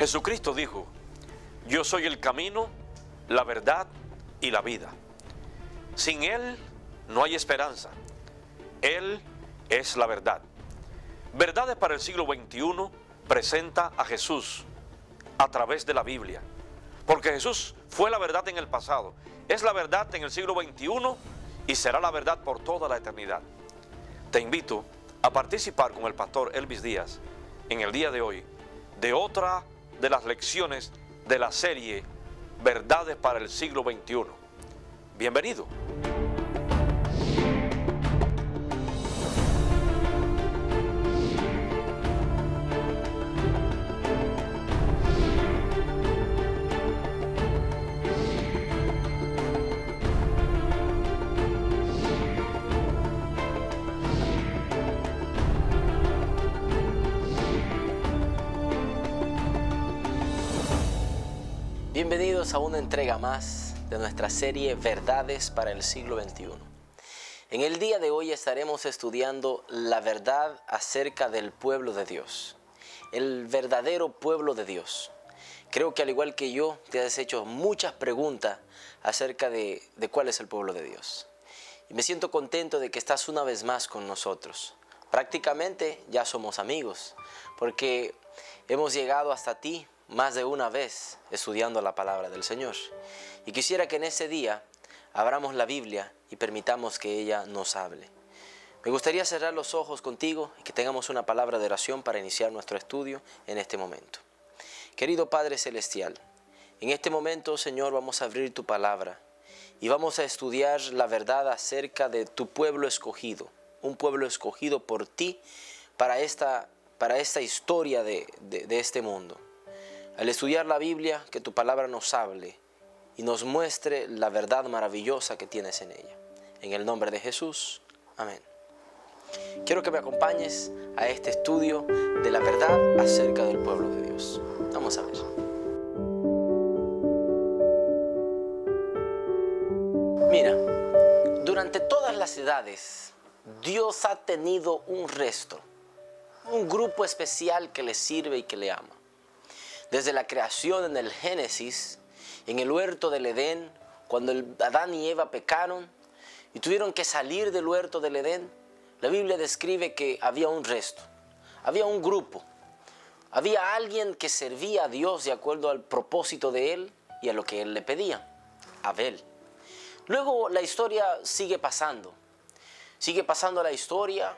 Jesucristo dijo: yo soy el camino, la verdad y la vida. Sin Él no hay esperanza. Él es la verdad. Verdades para el siglo XXI presenta a Jesús a través de la Biblia. Porque Jesús fue la verdad en el pasado, es la verdad en el siglo XXI y será la verdad por toda la eternidad. Te invito a participar con el pastor Elvis Díaz en el día de hoy de otra de las lecciones de la serie Verdades para el siglo XXI. Bienvenido. Bienvenidos a una entrega más de nuestra serie Verdades para el siglo XXI. En el día de hoy estaremos estudiando la verdad acerca del pueblo de Dios, el verdadero pueblo de Dios. Creo que al igual que yo te has hecho muchas preguntas acerca de cuál es el pueblo de Dios. Y me siento contento de que estás una vez más con nosotros. Prácticamente ya somos amigos, porque hemos llegado hasta ti más de una vez estudiando la palabra del Señor. Y quisiera que en ese día abramos la Biblia y permitamos que ella nos hable. Me gustaría cerrar los ojos contigo y que tengamos una palabra de oración para iniciar nuestro estudio en este momento. Querido Padre Celestial, en este momento, Señor, vamos a abrir tu palabra y vamos a estudiar la verdad acerca de tu pueblo escogido, un pueblo escogido por ti para esta historia de este mundo. Al estudiar la Biblia, que tu palabra nos hable y nos muestre la verdad maravillosa que tienes en ella. En el nombre de Jesús, amén. Quiero que me acompañes a este estudio de la verdad acerca del pueblo de Dios. Vamos a ver. Mira, durante todas las edades, Dios ha tenido un resto, un grupo especial que le sirve y que le ama. Desde la creación en el Génesis, en el huerto del Edén, cuando Adán y Eva pecaron y tuvieron que salir del huerto del Edén, la Biblia describe que había un resto, había un grupo, había alguien que servía a Dios de acuerdo al propósito de Él y a lo que Él le pedía, Abel. Luego la historia sigue pasando la historia,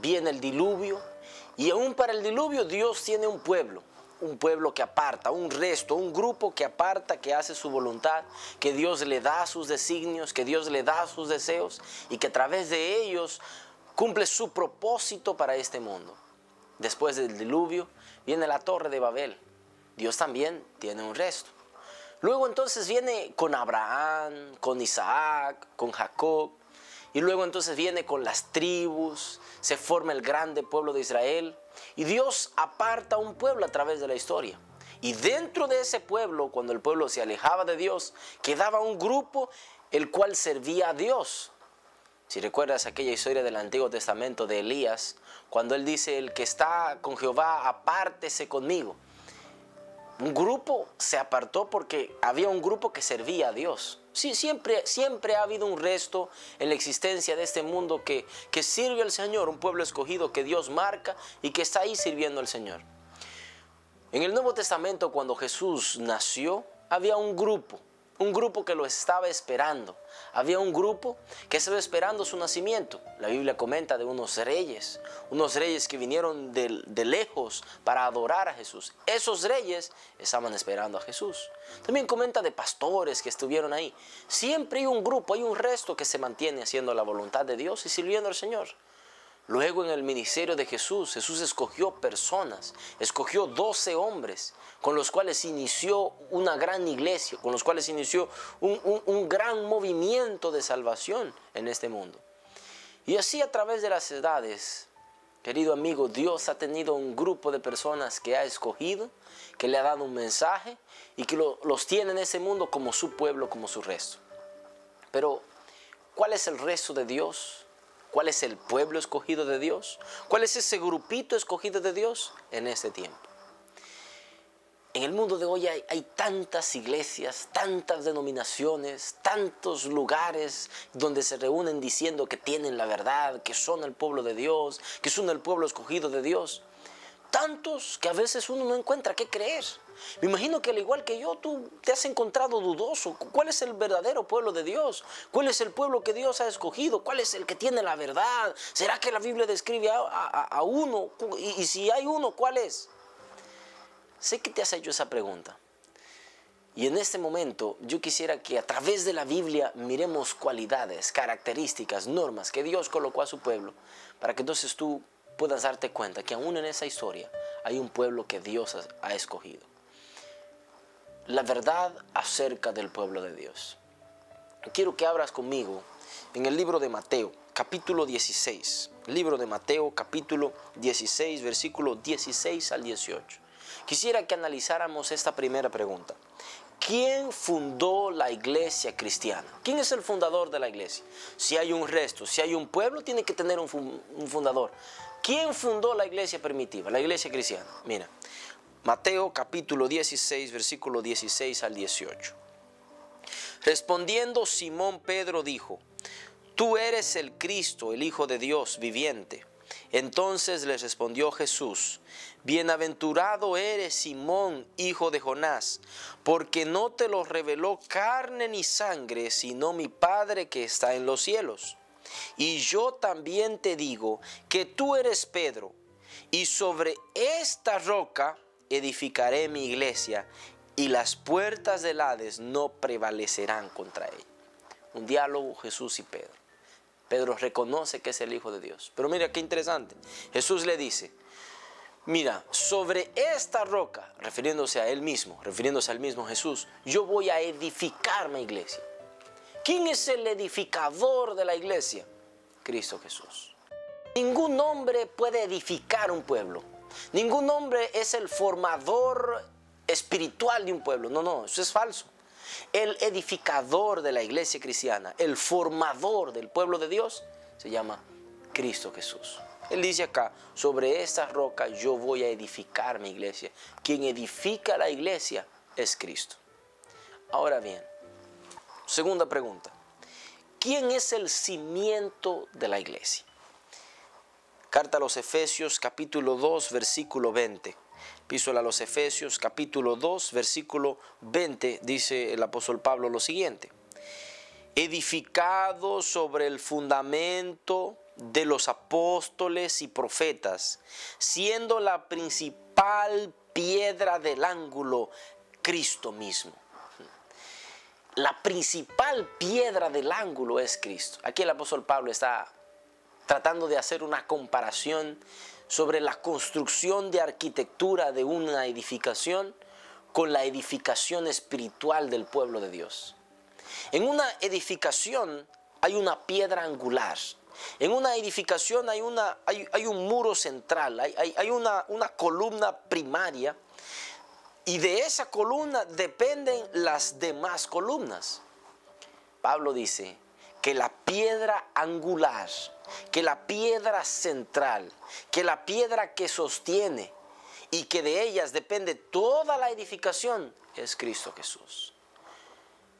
viene el diluvio y aún para el diluvio Dios tiene un pueblo que aparta, un resto, un grupo que aparta, que hace su voluntad, que Dios le da sus designios, que Dios le da sus deseos y que a través de ellos cumple su propósito para este mundo. Después del diluvio viene la Torre de Babel. Dios también tiene un resto. Luego entonces viene con Abraham, con Isaac, con Jacob. Y luego entonces viene con las tribus, se forma el grande pueblo de Israel. Y Dios aparta un pueblo a través de la historia. Y dentro de ese pueblo, cuando el pueblo se alejaba de Dios, quedaba un grupo el cual servía a Dios. Si recuerdas aquella historia del Antiguo Testamento de Elías, cuando él dice: el que está con Jehová, apártese conmigo. Un grupo se apartó porque había un grupo que servía a Dios. Sí, siempre ha habido un resto en la existencia de este mundo que sirve al Señor, un pueblo escogido que Dios marca y que está ahí sirviendo al Señor. En el Nuevo Testamento, cuando Jesús nació, había un grupo que lo estaba esperando. Había un grupo que estaba esperando su nacimiento. La Biblia comenta de unos reyes que vinieron de lejos para adorar a Jesús. Esos reyes estaban esperando a Jesús. También comenta de pastores que estuvieron ahí. Siempre hay un grupo, hay un resto que se mantiene haciendo la voluntad de Dios y sirviendo al Señor. Luego en el ministerio de Jesús escogió personas, escogió 12 hombres con los cuales inició una gran iglesia, con los cuales inició un gran movimiento de salvación en este mundo. Y así a través de las edades, querido amigo, Dios ha tenido un grupo de personas que ha escogido, que le ha dado un mensaje y que los tiene en ese mundo como su pueblo, como su resto. Pero, ¿cuál es el resto de Dios? ¿Cuál es el pueblo escogido de Dios? ¿Cuál es ese grupito escogido de Dios en este tiempo? En el mundo de hoy hay tantas iglesias, tantas denominaciones, tantos lugares donde se reúnen diciendo que tienen la verdad, que son el pueblo de Dios, que son el pueblo escogido de Dios. Tantos que a veces uno no encuentra qué creer. Me imagino que al igual que yo, tú te has encontrado dudoso. ¿Cuál es el verdadero pueblo de Dios? ¿Cuál es el pueblo que Dios ha escogido? ¿Cuál es el que tiene la verdad? ¿Será que la Biblia describe a uno? Y si hay uno, ¿cuál es? Sé que te has hecho esa pregunta. Y en este momento yo quisiera que a través de la Biblia miremos cualidades, características, normas que Dios colocó a su pueblo, para que entonces tú puedas darte cuenta que aún en esa historia hay un pueblo que Dios ha escogido. La verdad acerca del pueblo de Dios. Quiero que abras conmigo en el libro de Mateo, capítulo 16. Libro de Mateo, capítulo 16, versículo 16 al 18. Quisiera que analizáramos esta primera pregunta. ¿Quién fundó la iglesia cristiana? ¿Quién es el fundador de la iglesia? Si hay un resto, si hay un pueblo, tiene que tener un fundador. ¿Quién fundó la iglesia primitiva, la iglesia cristiana? Mira, Mateo capítulo 16, versículo 16 al 18. Respondiendo Simón Pedro dijo: Tú eres el Cristo, el Hijo de Dios viviente. Entonces les respondió Jesús: Bienaventurado eres, Simón, hijo de Jonás, porque no te lo reveló carne ni sangre, sino mi Padre que está en los cielos. Y yo también te digo que tú eres Pedro, y sobre esta roca edificaré mi iglesia, y las puertas del Hades no prevalecerán contra ella. Un diálogo Jesús y Pedro. Pedro reconoce que es el Hijo de Dios. Pero mira qué interesante. Jesús le dice: mira, sobre esta roca, refiriéndose a él mismo, refiriéndose al mismo Jesús, yo voy a edificar mi iglesia. ¿Quién es el edificador de la iglesia? Cristo Jesús. Ningún hombre puede edificar un pueblo. Ningún hombre es el formador espiritual de un pueblo. No, eso es falso. El edificador de la iglesia cristiana, el formador del pueblo de Dios, se llama Cristo Jesús. Él dice acá: sobre esta roca yo voy a edificar mi iglesia. Quien edifica la iglesia es Cristo. Ahora bien, segunda pregunta: ¿quién es el cimiento de la iglesia? Carta a los Efesios capítulo 2 versículo 20. Epístola a los Efesios capítulo 2 versículo 20, dice el apóstol Pablo lo siguiente: edificado sobre el fundamento de los apóstoles y profetas, siendo la principal piedra del ángulo Cristo mismo. La principal piedra del ángulo es Cristo. Aquí el apóstol Pablo está tratando de hacer una comparación sobre la construcción de arquitectura de una edificación con la edificación espiritual del pueblo de Dios. En una edificación hay una piedra angular. En una edificación hay un muro central, hay una columna primaria, y de esa columna dependen las demás columnas. Pablo dice que la piedra angular, que la piedra central, que la piedra que sostiene y que de ellas depende toda la edificación es Cristo Jesús.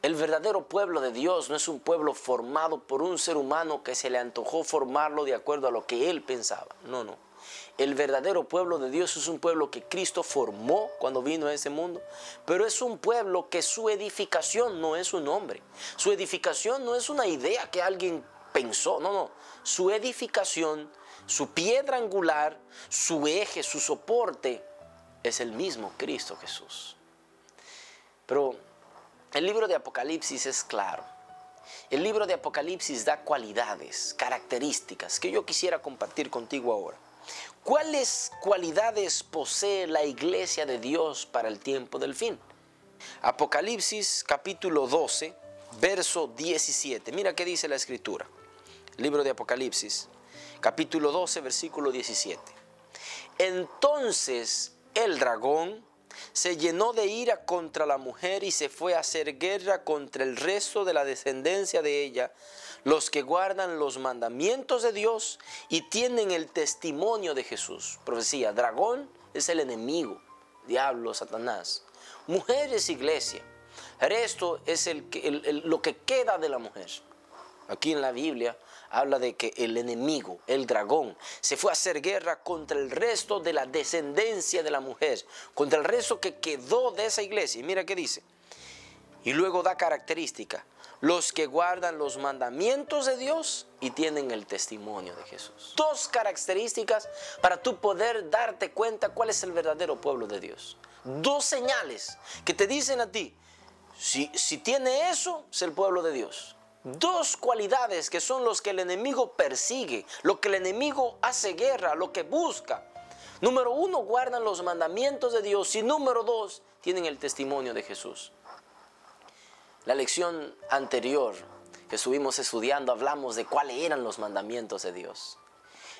El verdadero pueblo de Dios no es un pueblo formado por un ser humano que se le antojó formarlo de acuerdo a lo que él pensaba. No. El verdadero pueblo de Dios es un pueblo que Cristo formó cuando vino a este mundo, pero es un pueblo que su edificación no es un hombre. Su edificación no es una idea que alguien pensó, no. Su edificación, su piedra angular, su eje, su soporte, es el mismo Cristo Jesús. Pero el libro de Apocalipsis es claro. El libro de Apocalipsis da cualidades, características que yo quisiera compartir contigo ahora. ¿Cuáles cualidades posee la iglesia de Dios para el tiempo del fin? Apocalipsis capítulo 12, verso 17. Mira qué dice la escritura. Libro de Apocalipsis, capítulo 12, versículo 17. Entonces el dragón se llenó de ira contra la mujer y se fue a hacer guerra contra el resto de la descendencia de ella, los que guardan los mandamientos de Dios y tienen el testimonio de Jesús. Profecía: dragón es el enemigo diablo, Satanás. Mujer es iglesia. Resto es lo que queda de la mujer. Aquí en la Biblia habla de que el enemigo, el dragón, se fue a hacer guerra contra el resto de la descendencia de la mujer, contra el resto que quedó de esa iglesia. Y mira qué dice. Y luego da característica: los que guardan los mandamientos de Dios y tienen el testimonio de Jesús. Dos características para tú poder darte cuenta cuál es el verdadero pueblo de Dios. Dos señales que te dicen a ti, si tiene eso, es el pueblo de Dios. Dos cualidades que son los que el enemigo persigue, lo que el enemigo hace guerra, lo que busca. Número uno, guardan los mandamientos de Dios, y número dos, tienen el testimonio de Jesús. La lección anterior que estuvimos estudiando hablamos de cuáles eran los mandamientos de Dios.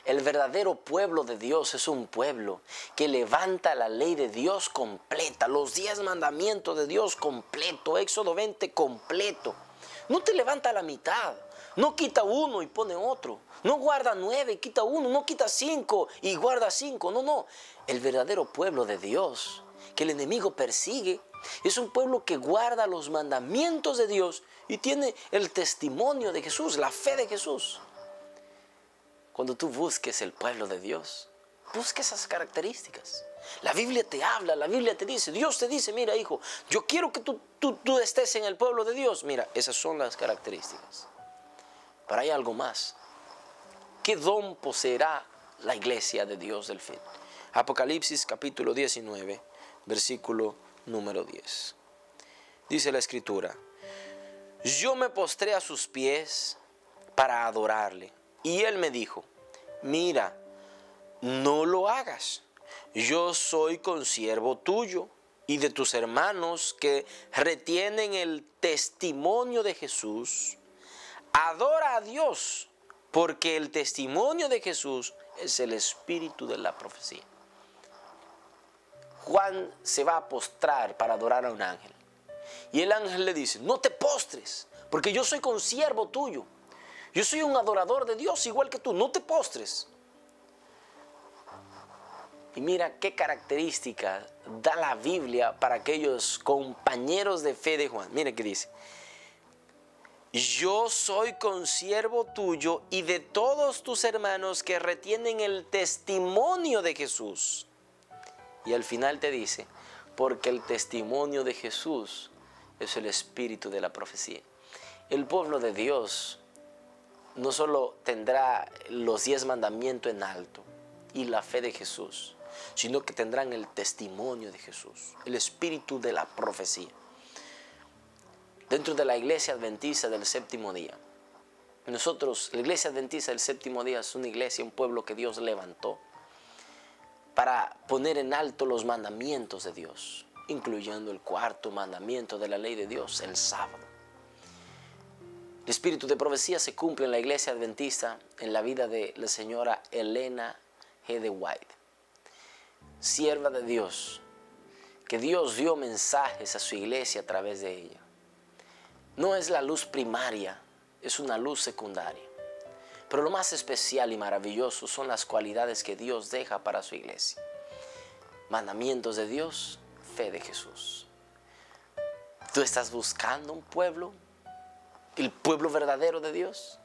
El verdadero pueblo de Dios es un pueblo que levanta la ley de Dios completa, los 10 mandamientos de Dios completo, Éxodo 20 completo. No te levanta a la mitad, no quita uno y pone otro, no guarda 9 y quita uno, no quita 5 y guarda 5, no. El verdadero pueblo de Dios que el enemigo persigue es un pueblo que guarda los mandamientos de Dios y tiene el testimonio de Jesús, la fe de Jesús. Cuando tú busques el pueblo de Dios, busca esas características. La Biblia te habla, la Biblia te dice, Dios te dice, mira hijo, yo quiero que tú estés en el pueblo de Dios. Mira, esas son las características. Pero hay algo más. ¿Qué don poseerá la iglesia de Dios del fin? Apocalipsis capítulo 19, versículo número 10. Dice la escritura: yo me postré a sus pies para adorarle. Y él me dijo: mira, no lo hagas. Yo soy consiervo tuyo y de tus hermanos que retienen el testimonio de Jesús. Adora a Dios, porque el testimonio de Jesús es el espíritu de la profecía. Juan se va a postrar para adorar a un ángel. Y el ángel le dice: no te postres, porque yo soy consiervo tuyo. Yo soy un adorador de Dios igual que tú, no te postres. Y mira qué característica da la Biblia para aquellos compañeros de fe de Juan. Mira qué dice: yo soy consiervo tuyo y de todos tus hermanos que retienen el testimonio de Jesús. Y al final te dice: porque el testimonio de Jesús es el espíritu de la profecía. El pueblo de Dios no solo tendrá los 10 mandamientos en alto y la fe de Jesús, sino que tendrán el testimonio de Jesús, el espíritu de la profecía. Dentro de la iglesia adventista del séptimo día, nosotros, la iglesia adventista del séptimo día es una iglesia, un pueblo que Dios levantó para poner en alto los mandamientos de Dios, incluyendo el 4º mandamiento de la ley de Dios, el sábado. El espíritu de profecía se cumple en la iglesia adventista en la vida de la señora Elena G. de White, sierva de Dios, que Dios dio mensajes a su iglesia a través de ella. No es la luz primaria, es una luz secundaria. Pero lo más especial y maravilloso son las cualidades que Dios deja para su iglesia. Mandamientos de Dios, fe de Jesús. ¿Tú estás buscando un pueblo? ¿El pueblo verdadero de Dios?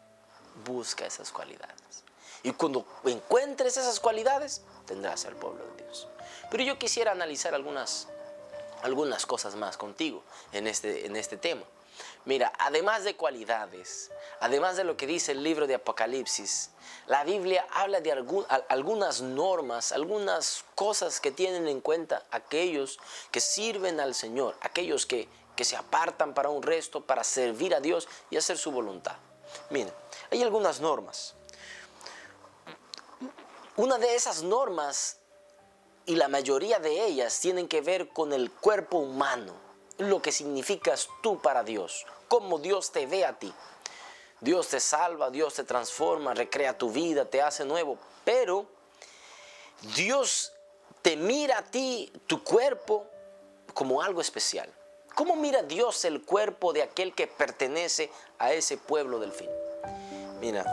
Busca esas cualidades. Y cuando encuentres esas cualidades, tendrás el pueblo de Dios. Pero yo quisiera analizar algunas cosas más contigo en este tema. Mira, además de cualidades, además de lo que dice el libro de Apocalipsis, la Biblia habla de algunas normas, algunas cosas que tienen en cuenta aquellos que sirven al Señor, aquellos que se apartan para un resto, para servir a Dios y hacer su voluntad. Mira, hay algunas normas. Una de esas normas, y la mayoría de ellas, tienen que ver con el cuerpo humano, lo que significas tú para Dios, cómo Dios te ve a ti. Dios te salva, Dios te transforma, recrea tu vida, te hace nuevo, pero Dios te mira a ti, tu cuerpo, como algo especial. ¿Cómo mira Dios el cuerpo de aquel que pertenece a ese pueblo del fin? Mira,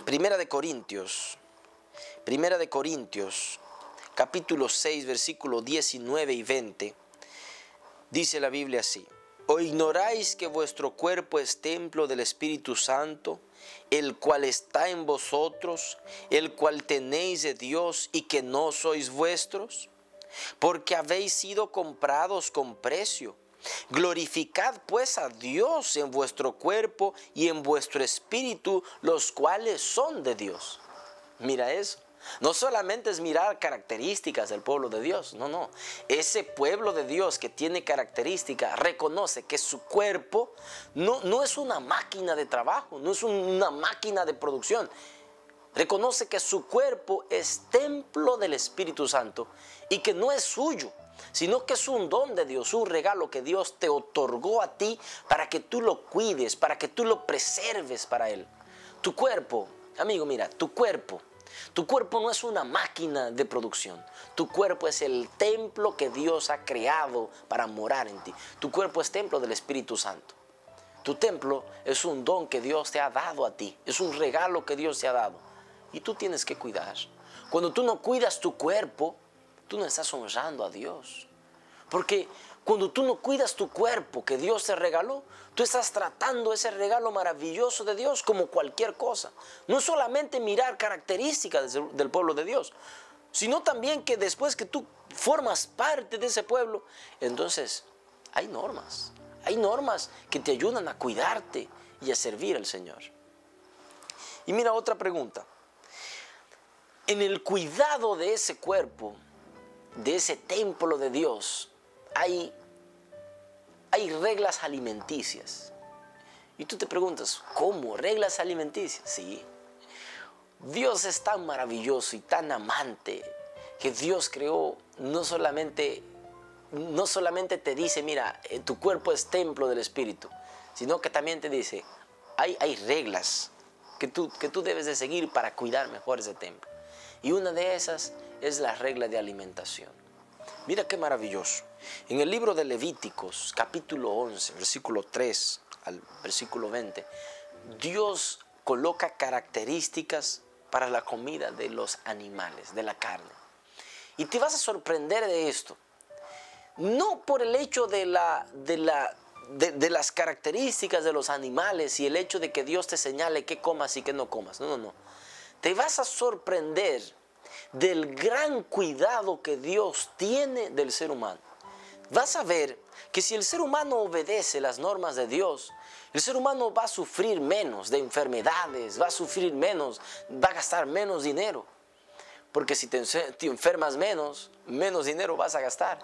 Primera de Corintios capítulo 6, versículos 19 y 20, dice la Biblia así: ¿O ignoráis que vuestro cuerpo es templo del Espíritu Santo, el cual está en vosotros, el cual tenéis de Dios y que no sois vuestros? Porque habéis sido comprados con precio. Glorificad pues a Dios en vuestro cuerpo y en vuestro espíritu, los cuales son de Dios. Mira eso. No solamente es mirar características del pueblo de Dios, no. Ese pueblo de Dios que tiene características reconoce que su cuerpo no es una máquina de trabajo, no es una máquina de producción. Reconoce que su cuerpo es templo del Espíritu Santo y que no es suyo, sino que es un don de Dios, un regalo que Dios te otorgó a ti para que tú lo cuides, para que tú lo preserves para Él. Tu cuerpo, amigo, mira, tu cuerpo no es una máquina de producción. Tu cuerpo es el templo que Dios ha creado para morar en ti. Tu cuerpo es templo del Espíritu Santo. Tu templo es un don que Dios te ha dado a ti, es un regalo que Dios te ha dado. Y tú tienes que cuidar. Cuando tú no cuidas tu cuerpo, tú no estás honrando a Dios. Porque cuando tú no cuidas tu cuerpo que Dios te regaló, tú estás tratando ese regalo maravilloso de Dios como cualquier cosa. No solamente mirar características del pueblo de Dios, sino también que después que tú formas parte de ese pueblo, entonces hay normas que te ayudan a cuidarte y a servir al Señor. Y mira otra pregunta. En el cuidado de ese cuerpo, de ese templo de Dios, hay reglas alimenticias. Y tú te preguntas, ¿cómo? ¿Reglas alimenticias? Sí. Dios es tan maravilloso y tan amante que Dios creó, no solamente te dice, mira, tu cuerpo es templo del Espíritu, sino que también te dice, hay reglas que tú debes de seguir para cuidar mejor ese templo. Y una de esas es la regla de alimentación. Mira qué maravilloso. En el libro de Levíticos, capítulo 11, versículo 3 al versículo 20, Dios coloca características para la comida de los animales, de la carne. Y te vas a sorprender de esto. No por el hecho de las características de los animales y el hecho de que Dios te señale qué comas y qué no comas. No. Te vas a sorprender del gran cuidado que Dios tiene del ser humano. Vas a ver que si el ser humano obedece las normas de Dios, el ser humano va a sufrir menos de enfermedades, va a sufrir menos, va a gastar menos dinero. Porque si te enfermas menos dinero vas a gastar.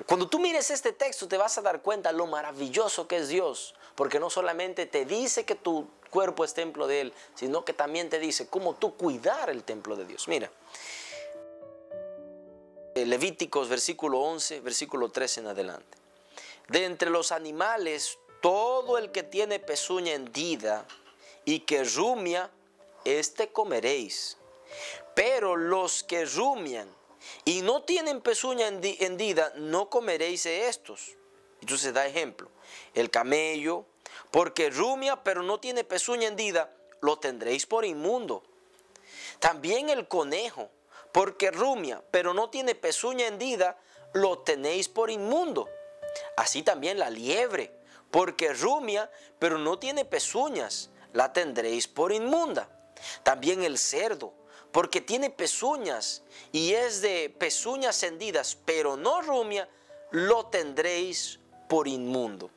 Cuando tú mires este texto te vas a dar cuenta lo maravilloso que es Dios, porque no solamente te dice que tu cuerpo es templo de Él, sino que también te dice cómo tú cuidar el templo de Dios. Mira, Levíticos versículo 11, versículo 13 en adelante. De entre los animales, todo el que tiene pezuña hendida y que rumia, este comeréis. Pero los que rumian y no tienen pezuña hendida, no comeréis de estos. Entonces da ejemplo. El camello, porque rumia pero no tiene pezuña hendida, lo tendréis por inmundo. También el conejo, porque rumia pero no tiene pezuña hendida, lo tenéis por inmundo. Así también la liebre, porque rumia pero no tiene pezuñas, la tendréis por inmunda. También el cerdo, porque tiene pezuñas y es de pezuñas hendidas, pero no rumia, lo tendréis por inmundo.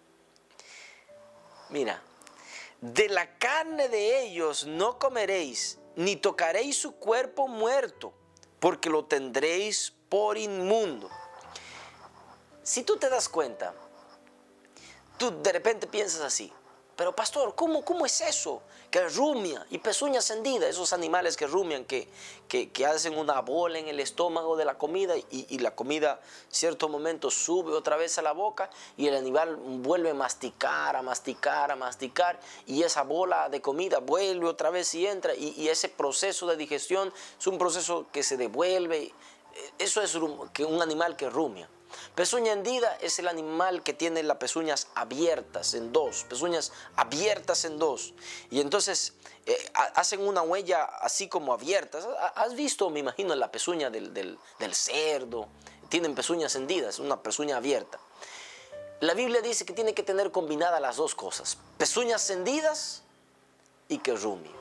Mira, de la carne de ellos no comeréis, ni tocaréis su cuerpo muerto, porque lo tendréis por inmundo. Si tú te das cuenta, tú de repente piensas así, pero pastor, ¿cómo es eso? Que rumia y pezuñas hendidas, esos animales que rumian, que hacen una bola en el estómago de la comida y la comida en cierto momento sube otra vez a la boca y el animal vuelve a masticar y esa bola de comida vuelve otra vez y entra y ese proceso de digestión es un proceso que se devuelve. Eso es un animal que rumia. Pezuña hendida es el animal que tiene las pezuñas abiertas en dos, pezuñas abiertas en dos. Y entonces hacen una huella así como abiertas. ¿Has visto, me imagino, la pezuña del cerdo? Tienen pezuñas hendidas, una pezuña abierta. La Biblia dice que tiene que tener combinadas las dos cosas, pezuñas hendidas y kerumi.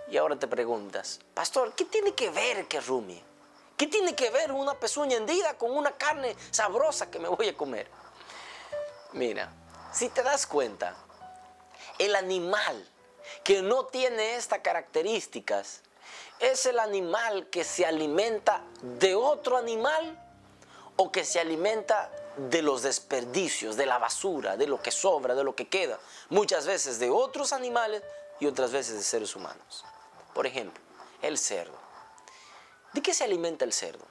Y ahora te preguntas, pastor, ¿qué tiene que ver kerumi? ¿Qué tiene que ver una pezuña hendida con una carne sabrosa que me voy a comer? Mira, si te das cuenta, el animal que no tiene estas características es el animal que se alimenta de otro animal o que se alimenta de los desperdicios, de la basura, de lo que sobra, de lo que queda. Muchas veces de otros animales y otras veces de seres humanos. Por ejemplo, el cerdo. ¿De qué se alimenta el cerdo?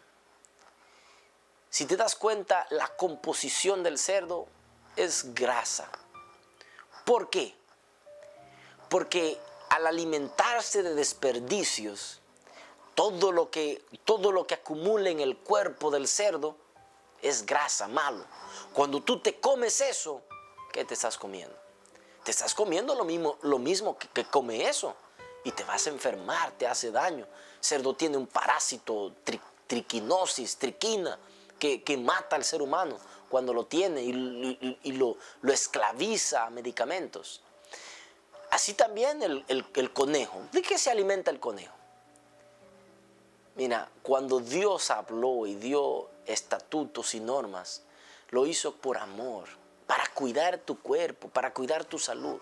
Si te das cuenta, la composición del cerdo es grasa. ¿Por qué? Porque al alimentarse de desperdicios, todo lo que acumula en el cuerpo del cerdo es grasa, malo. Cuando tú te comes eso, ¿qué te estás comiendo? Te estás comiendo lo mismo que come eso. Y te vas a enfermar, te hace daño. El cerdo tiene un parásito, triquina, que mata al ser humano cuando lo tiene y lo esclaviza a medicamentos. Así también el conejo. ¿De qué se alimenta el conejo? Mira, cuando Dios habló y dio estatutos y normas, lo hizo por amor, para cuidar tu cuerpo, para cuidar tu salud.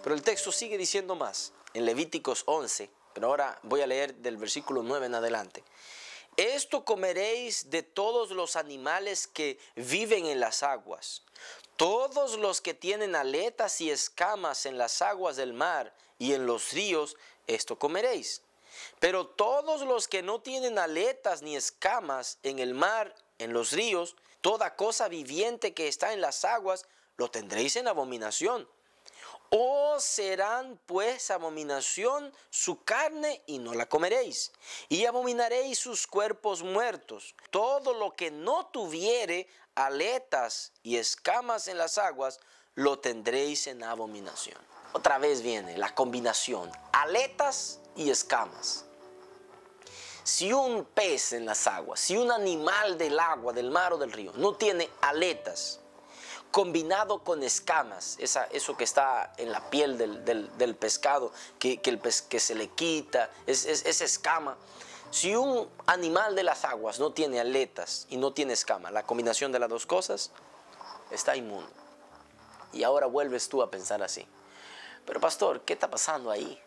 Pero el texto sigue diciendo más. En Levíticos 11, pero ahora voy a leer del versículo 9 en adelante. Esto comeréis de todos los animales que viven en las aguas. Todos los que tienen aletas y escamas en las aguas del mar y en los ríos, esto comeréis. Pero todos los que no tienen aletas ni escamas en el mar, en los ríos, toda cosa viviente que está en las aguas, lo tendréis en abominación. Os serán pues abominación su carne y no la comeréis. Y abominaréis sus cuerpos muertos. Todo lo que no tuviere aletas y escamas en las aguas, lo tendréis en abominación. Otra vez viene la combinación, aletas y escamas. Si un pez en las aguas, si un animal del agua, del mar o del río, no tiene aletas, combinado con escamas, eso que está en la piel del pescado, que se le quita, esa escama. Si un animal de las aguas no tiene aletas y no tiene escama, la combinación de las dos cosas, está inmundo. Y ahora vuelves tú a pensar así. Pero pastor, ¿qué está pasando ahí?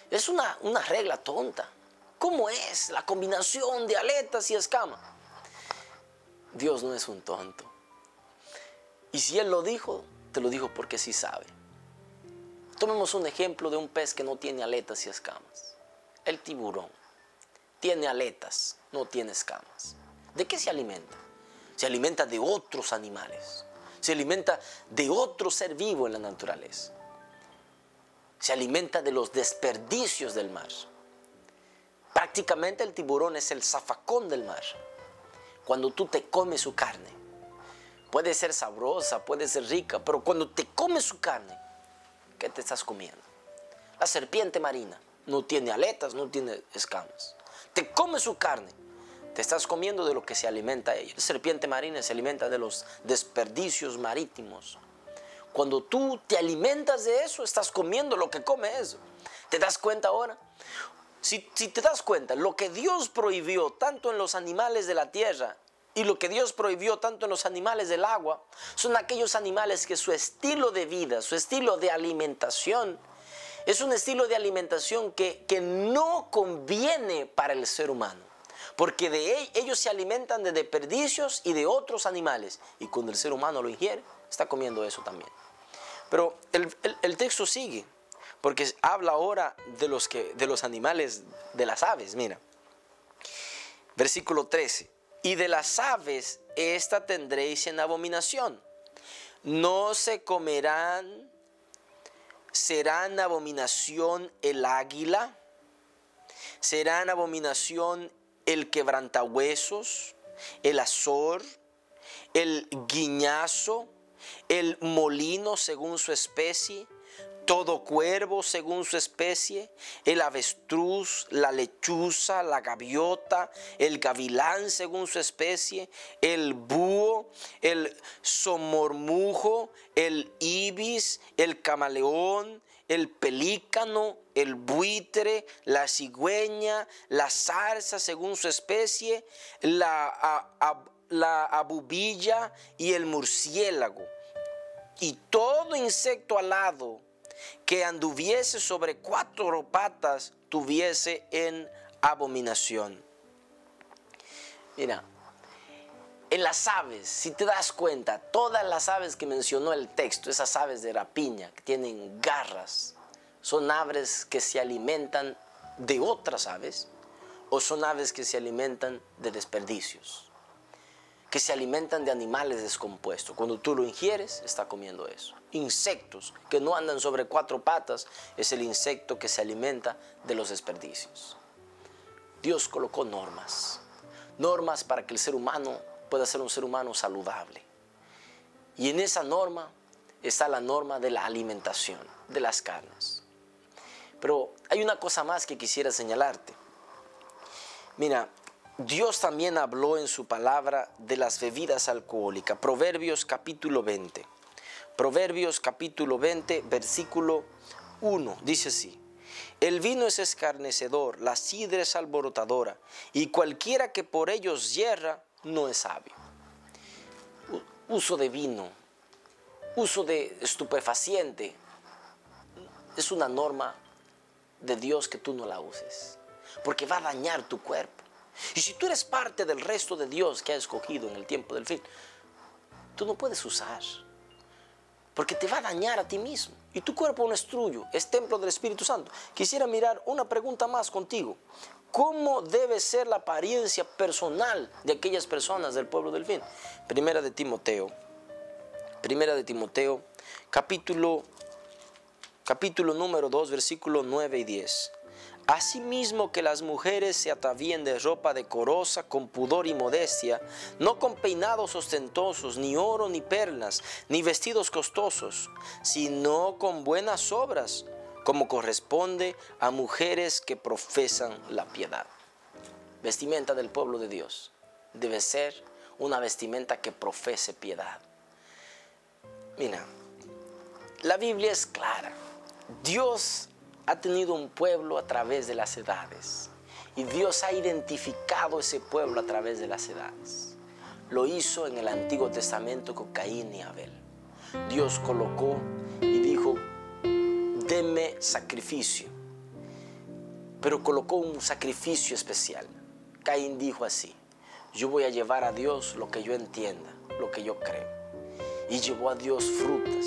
Es una regla tonta. ¿Cómo es la combinación de aletas y escama? Dios no es un tonto. Y si Él lo dijo, te lo dijo porque sí sabe. Tomemos un ejemplo de un pez que no tiene aletas y escamas. El tiburón. Tiene aletas, no tiene escamas. ¿De qué se alimenta? Se alimenta de otros animales. Se alimenta de otro ser vivo en la naturaleza. Se alimenta de los desperdicios del mar. Prácticamente el tiburón es el zafacón del mar. Cuando tú te comes su carne, puede ser sabrosa, puede ser rica, pero cuando te comes su carne, ¿qué te estás comiendo? La serpiente marina no tiene aletas, no tiene escamas. Te comes su carne, te estás comiendo de lo que se alimenta ella. La serpiente marina se alimenta de los desperdicios marítimos. Cuando tú te alimentas de eso, estás comiendo lo que come eso. ¿Te das cuenta ahora? Si te das cuenta, lo que Dios prohibió tanto en los animales de la tierra y lo que Dios prohibió tanto en los animales del agua, son aquellos animales que su estilo de vida, su estilo de alimentación, es un estilo de alimentación que no conviene para el ser humano. Porque ellos se alimentan de desperdicios y de otros animales. Y cuando el ser humano lo ingiere, está comiendo eso también. Pero el texto sigue. Porque habla ahora de los animales, de las aves, mira. Versículo 13. Y de las aves, esta tendréis en abominación. No se comerán, serán abominación el águila, serán abominación el quebrantahuesos, el azor, el guiñazo, el molino según su especie, todo cuervo según su especie, el avestruz, la lechuza, la gaviota, el gavilán según su especie, el búho, el somormujo, el ibis, el camaleón, el pelícano, el buitre, la cigüeña, la zarza según su especie, la abubilla y el murciélago. Y todo insecto alado que anduviese sobre 4 patas tuviese en abominación. Mira, en las aves, si te das cuenta, todas las aves que mencionó el texto, esas aves de rapiña que tienen garras, son aves que se alimentan de otras aves o son aves que se alimentan de desperdicios, que se alimentan de animales descompuestos. Cuando tú lo ingieres, está comiendo eso. Insectos que no andan sobre 4 patas es el insecto que se alimenta de los desperdicios. Dios colocó normas para que el ser humano pueda ser un ser humano saludable. Y en esa norma está la norma de la alimentación de las carnes. Pero hay una cosa más que quisiera señalarte. Mira, Dios también habló en su palabra de las bebidas alcohólicas. Proverbios capítulo 20. Proverbios capítulo 20, versículo 1. Dice así: el vino es escarnecedor, la sidra es alborotadora, y cualquiera que por ellos yerra no es sabio. Uso de vino, uso de estupefaciente, es una norma de Dios que tú no la uses, porque va a dañar tu cuerpo. Y si tú eres parte del resto de Dios que ha escogido en el tiempo del fin, tú no puedes usar, porque te va a dañar a ti mismo. Y tu cuerpo no es tuyo, es templo del Espíritu Santo. Quisiera mirar una pregunta más contigo. ¿Cómo debe ser la apariencia personal de aquellas personas del pueblo del fin? Primera de Timoteo, capítulo número 2, versículos 9 y 10. Asimismo que las mujeres se atavíen de ropa decorosa, con pudor y modestia, no con peinados ostentosos, ni oro, ni perlas, ni vestidos costosos, sino con buenas obras, como corresponde a mujeres que profesan la piedad. Vestimenta del pueblo de Dios debe ser una vestimenta que profese piedad. Mira, la Biblia es clara. Dios ha tenido un pueblo a través de las edades y Dios ha identificado ese pueblo a través de las edades. Lo hizo en el Antiguo Testamento con Caín y Abel. Dios colocó y dijo: deme sacrificio, pero colocó un sacrificio especial. Caín dijo así: yo voy a llevar a Dios lo que yo entienda, lo que yo creo, y llevó a Dios frutas.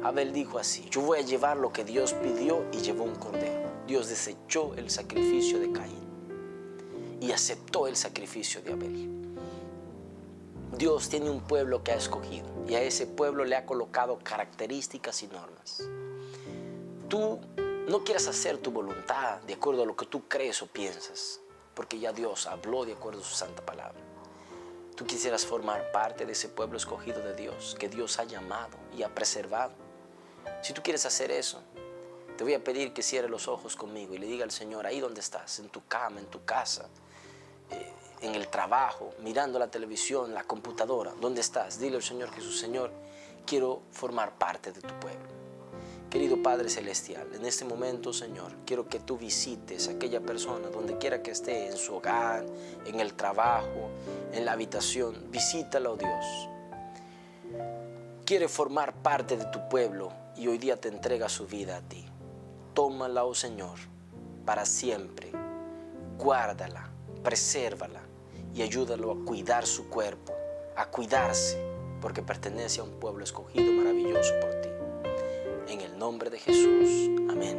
Abel dijo así: yo voy a llevar lo que Dios pidió, y llevó un cordero. Dios desechó el sacrificio de Caín y aceptó el sacrificio de Abel. Dios tiene un pueblo que ha escogido y a ese pueblo le ha colocado características y normas. Tú no quieras hacer tu voluntad de acuerdo a lo que tú crees o piensas, porque ya Dios habló de acuerdo a su santa palabra. Tú quisieras formar parte de ese pueblo escogido de Dios, que Dios ha llamado y ha preservado. Si tú quieres hacer eso, te voy a pedir que cierres los ojos conmigo y le diga al Señor, ahí donde estás, en tu cama, en tu casa, en el trabajo, mirando la televisión, la computadora, ¿dónde estás? Dile al Señor Jesús: Señor, quiero formar parte de tu pueblo. Querido Padre Celestial, en este momento, Señor, quiero que tú visites a aquella persona, donde quiera que esté, en su hogar, en el trabajo, en la habitación. Visítala, oh Dios. Quiere formar parte de tu pueblo y hoy día te entrega su vida a ti. Tómala, oh Señor, para siempre. Guárdala, presérvala y ayúdalo a cuidar su cuerpo, a cuidarse, porque pertenece a un pueblo escogido maravilloso por ti. En el nombre de Jesús. Amén.